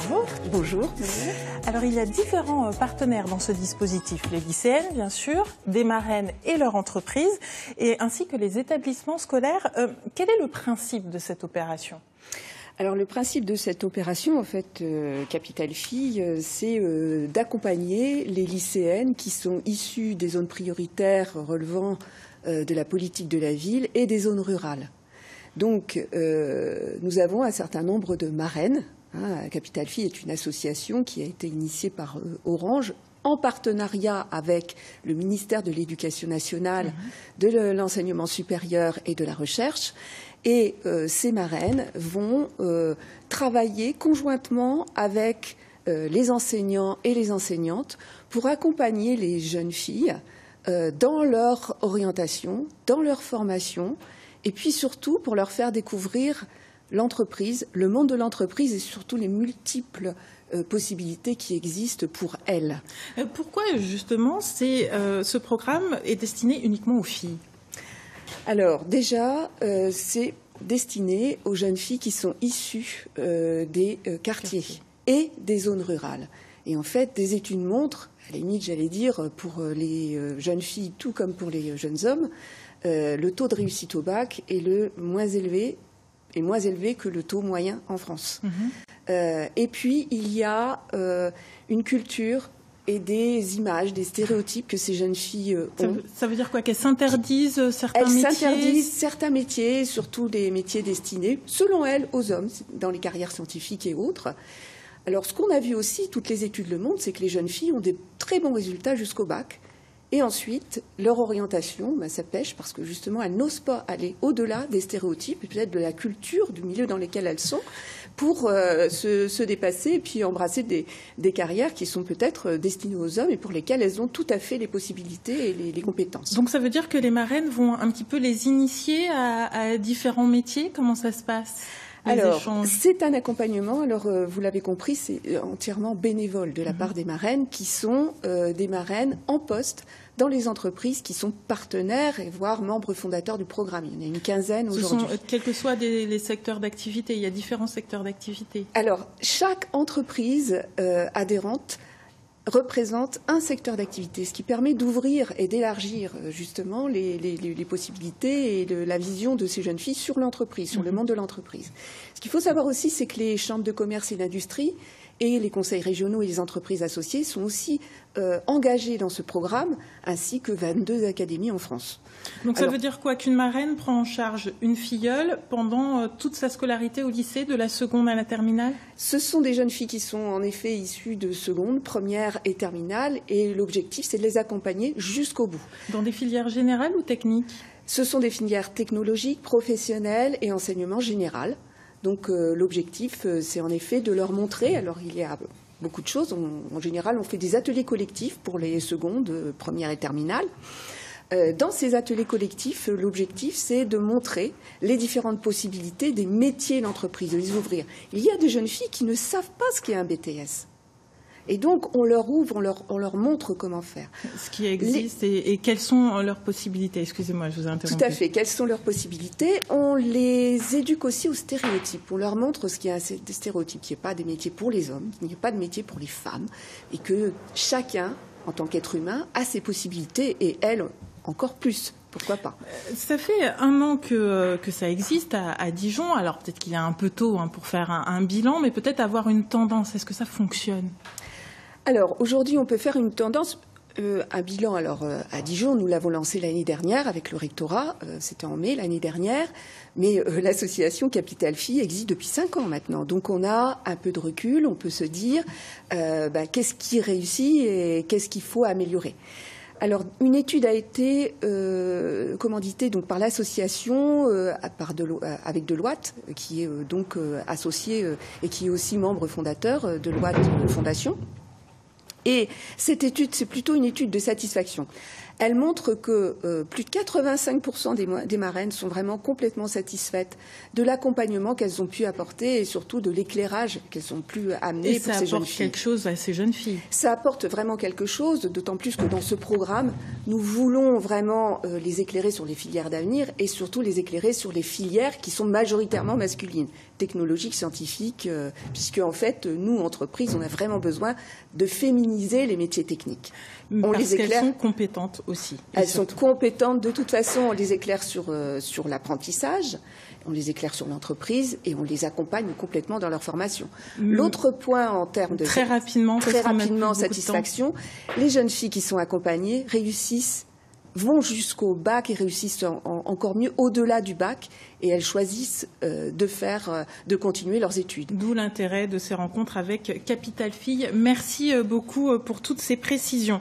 Bonjour. Bonjour. Alors, il y a différents partenaires dans ce dispositif. Les lycéennes, bien sûr, des marraines et leur entreprise, et ainsi que les établissements scolaires. Quel est le principe de cette opération ? Alors, le principe de cette opération, en fait, Capital Filles, c'est d'accompagner les lycéennes qui sont issues des zones prioritaires relevant de la politique de la ville et des zones rurales. Donc, nous avons un certain nombre de marraines. Capital Filles est une association qui a été initiée par Orange en partenariat avec le ministère de l'Éducation nationale, de l'enseignement supérieur et de la recherche. Et ces marraines vont travailler conjointement avec les enseignants et les enseignantes pour accompagner les jeunes filles dans leur orientation, dans leur formation, et puis surtout pour leur faire découvrir l'entreprise, le monde de l'entreprise et surtout les multiples possibilités qui existent pour elles. Pourquoi justement ce programme est destiné uniquement aux filles ? Alors déjà, c'est destiné aux jeunes filles qui sont issues des quartiers et des zones rurales. Et en fait, des études montrent, à la limite j'allais dire, pour les jeunes filles tout comme pour les jeunes hommes, le taux de réussite au bac est moins élevé que le taux moyen en France. Et puis, il y a une culture et des images, des stéréotypes que ces jeunes filles ont. Ça veut dire quoi? Qu'elles s'interdisent certains métiers? Elles s'interdisent certains métiers, surtout des métiers destinés, selon elles, aux hommes, dans les carrières scientifiques et autres. Alors, ce qu'on a vu aussi, toutes les études le montrent, c'est que les jeunes filles ont des très bons résultats jusqu'au bac. Et ensuite, leur orientation, ça pêche parce que justement, elles n'osent pas aller au-delà des stéréotypes et peut-être de la culture, du milieu dans lequel elles sont, pour se dépasser et puis embrasser des carrières qui sont peut-être destinées aux hommes et pour lesquelles elles ont tout à fait les possibilités et les compétences. Donc ça veut dire que les marraines vont un petit peu les initier à différents métiers? Comment ça se passe? Alors, c'est un accompagnement. Alors, vous l'avez compris, c'est entièrement bénévole de la part des marraines qui sont des marraines en poste dans les entreprises qui sont partenaires et voire membres fondateurs du programme. Il y en a une quinzaine aujourd'hui. Quels que soient les secteurs d'activité, il y a différents secteurs d'activité. Alors, chaque entreprise adhérente représente un secteur d'activité, ce qui permet d'ouvrir et d'élargir justement les possibilités et la vision de ces jeunes filles sur l'entreprise, sur le monde de l'entreprise. Ce qu'il faut savoir aussi, c'est que les chambres de commerce et d'industrie et les conseils régionaux et les entreprises associées sont aussi engagés dans ce programme, ainsi que 22 académies en France. Donc ça veut dire quoi? Qu'une marraine prend en charge une filleule pendant toute sa scolarité au lycée, de la seconde à la terminale? Ce sont des jeunes filles qui sont en effet issues de seconde, première et terminale, et l'objectif c'est de les accompagner jusqu'au bout. Dans des filières générales ou techniques? Ce sont des filières technologiques, professionnelles et enseignement général. Donc l'objectif, c'est en effet de leur montrer, alors il y a beaucoup de choses, en général on fait des ateliers collectifs pour les secondes, première et terminale. Dans ces ateliers collectifs, l'objectif c'est de montrer les différentes possibilités des métiers d'entreprise, de les ouvrir. Il y a des jeunes filles qui ne savent pas ce qu'est un BTS. Et donc, on leur ouvre, on leur montre comment faire. Ce qui existe et quelles sont leurs possibilités? Excusez-moi, je vous ai interrompu. Tout à fait. Quelles sont leurs possibilités? On les éduque aussi aux stéréotypes. On leur montre ce qu'il y a des stéréotypes, qu'il n'y a pas des métiers pour les hommes, qu'il n'y a pas de métiers pour les femmes, et que chacun, en tant qu'être humain, a ses possibilités, et elles, encore plus. Pourquoi pas? Ça fait 1 an que ça existe à Dijon. Alors, peut-être qu'il est un peu tôt pour faire un bilan, mais peut-être avoir une tendance. Est-ce que ça fonctionne? Alors, aujourd'hui, on peut faire une tendance, un bilan. Alors, à Dijon, nous l'avons lancé l'année dernière avec le rectorat. C'était en mai l'année dernière. Mais l'association Capital Filles existe depuis 5 ans maintenant. Donc, on a un peu de recul. On peut se dire qu'est-ce qui réussit et qu'est-ce qu'il faut améliorer. Alors, une étude a été commanditée donc par l'association avec Deloitte, qui est donc associé et qui est aussi membre fondateur de Deloitte Fondation. Et cette étude, c'est plutôt une étude de satisfaction. Elle montre que plus de 85% des marraines sont vraiment complètement satisfaites de l'accompagnement qu'elles ont pu apporter et surtout de l'éclairage qu'elles ont pu amener pour ces jeunes filles. Ça apporte quelque chose à ces jeunes filles. Ça apporte vraiment quelque chose, d'autant plus que dans ce programme, nous voulons vraiment les éclairer sur les filières d'avenir et surtout les éclairer sur les filières qui sont majoritairement masculines, technologiques, scientifiques, puisque en fait, nous, entreprises, on a vraiment besoin de féminiser les métiers techniques. Parce qu'elles sont compétentes aussi. Elles sont compétentes. De toute façon, on les éclaire sur l'apprentissage, on les éclaire sur l'entreprise et on les accompagne complètement dans leur formation. L'autre point en termes de... Très rapidement, satisfaction, les jeunes filles qui sont accompagnées vont jusqu'au bac et réussissent encore mieux au-delà du bac et elles choisissent de continuer leurs études. D'où l'intérêt de ces rencontres avec Capital Filles. Merci beaucoup pour toutes ces précisions.